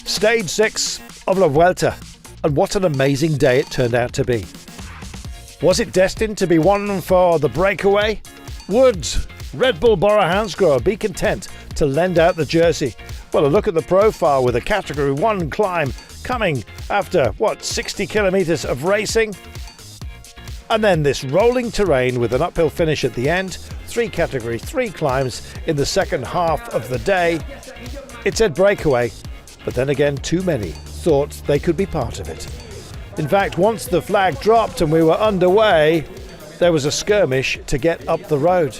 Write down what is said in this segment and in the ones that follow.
Stage 6 of La Vuelta, and what an amazing day it turned out to be. Was it destined to be one for the breakaway? Would Red Bull Bora Hansgrohe be content to lend out the jersey? Well, a look at the profile with a Category 1 climb coming after, 60 kilometres of racing? And then this rolling terrain with an uphill finish at the end, 3 Category 3 climbs in the second half of the day. It said breakaway, but then again, too many thought they could be part of it. In fact, once the flag dropped and we were underway, there was a skirmish to get up the road.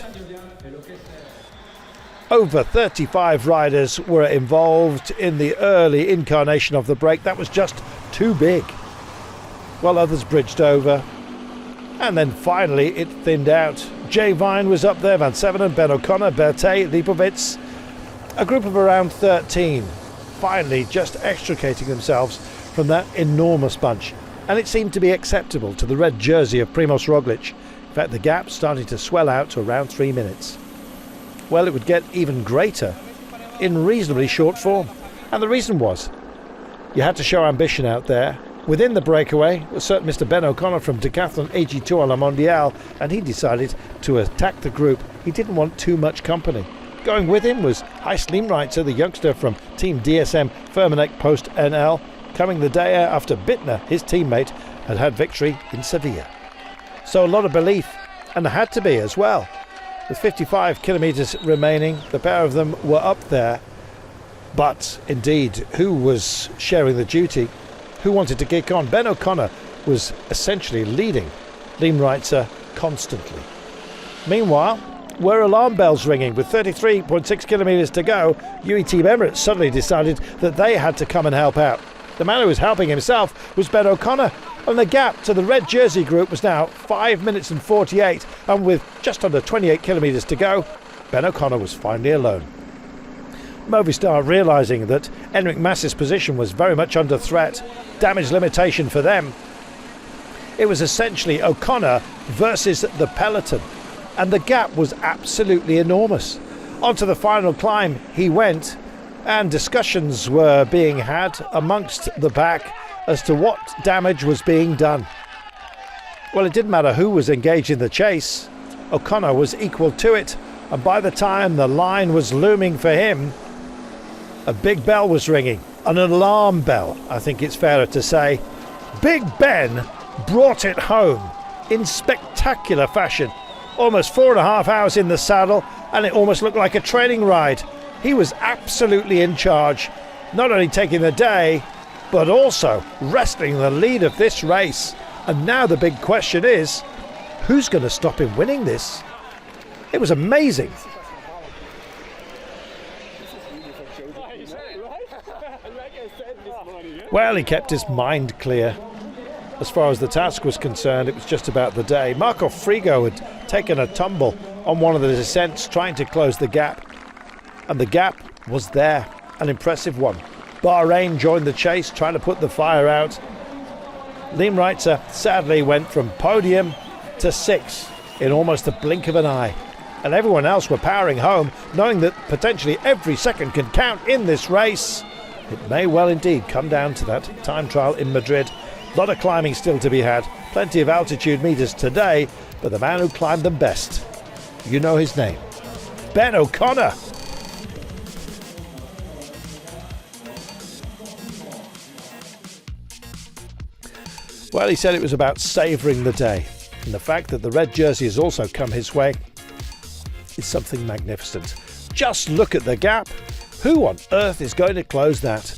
Over 35 riders were involved in the early incarnation of the break. That was just too big. While others bridged over. And then finally it thinned out. Jay Vine was up there, Van Sevenen, Ben O'Connor, Berthet, Lipovitz. A group of around 13. Finally just extricating themselves from that enormous bunch, and it seemed to be acceptable to the red jersey of Primož Roglič. In fact, the gap started to swell out to around 3 minutes. Well, it would get even greater in reasonably short form, and the reason was you had to show ambition out there. Within the breakaway was certain Mr. Ben O'Connor from Decathlon AG2 à la Mondiale, and he decided to attack the group. He didn't want too much company. Going with him was Gijs Leemrijtse, the youngster from Team DSM Firmenich Post NL, coming the day after Bittner, his teammate, had had victory in Sevilla. So a lot of belief, and there had to be as well. With 55 kilometres remaining, the pair of them were up there. But indeed, who was sharing the duty? Who wanted to kick on? Ben O'Connor was essentially leading Leemrijtse constantly. Meanwhile, were alarm bells ringing? With 33.6 kilometres to go, UE Team Emirates suddenly decided that they had to come and help out. The man who was helping himself was Ben O'Connor, and the gap to the red jersey group was now 5 minutes and 48, and with just under 28 kilometres to go, Ben O'Connor was finally alone. Movistar, realising that Enric Mas's position was very much under threat, damage limitation for them, it was essentially O'Connor versus the peloton. And the gap was absolutely enormous. Onto the final climb he went, and discussions were being had amongst the pack as to what damage was being done. Well, it didn't matter who was engaged in the chase. O'Connor was equal to it, and by the time the line was looming for him, a big bell was ringing. An alarm bell, I think it's fairer to say. Big Ben brought it home in spectacular fashion. Almost 4.5 hours in the saddle, and it almost looked like a training ride. He was absolutely in charge, not only taking the day, but also wresting the lead of this race. And now the big question is, who's going to stop him winning this? It was amazing. Well, he kept his mind clear. As far as the task was concerned, it was just about the day. Marco Frigo had taken a tumble on one of the descents, trying to close the gap. And the gap was there, an impressive one. Bahrain joined the chase, trying to put the fire out. Leemrijtse sadly went from podium to 6th in almost the blink of an eye. And everyone else were powering home, knowing that potentially every second can count in this race. It may well indeed come down to that time trial in Madrid. A lot of climbing still to be had, plenty of altitude meters today, but the man who climbed them best, you know his name, Ben O'Connor. Well, he said it was about savouring the day, and the fact that the red jersey has also come his way is something magnificent. Just look at the gap. Who on earth is going to close that?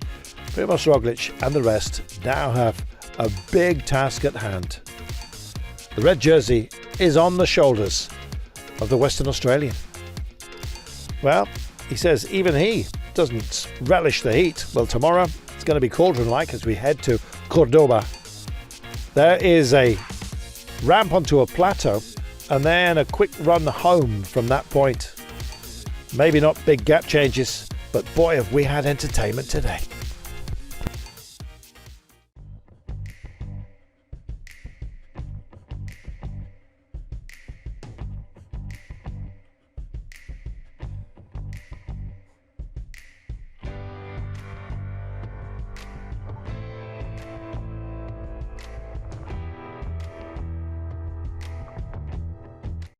Primož Roglič and the rest now have a big task at hand. The red jersey is on the shoulders of the Western Australian. Well, he says even he doesn't relish the heat. Well, tomorrow it's going to be cauldron-like as we head to Cordoba. There is a ramp onto a plateau and then a quick run home from that point. Maybe not big gap changes, but boy have we had entertainment today.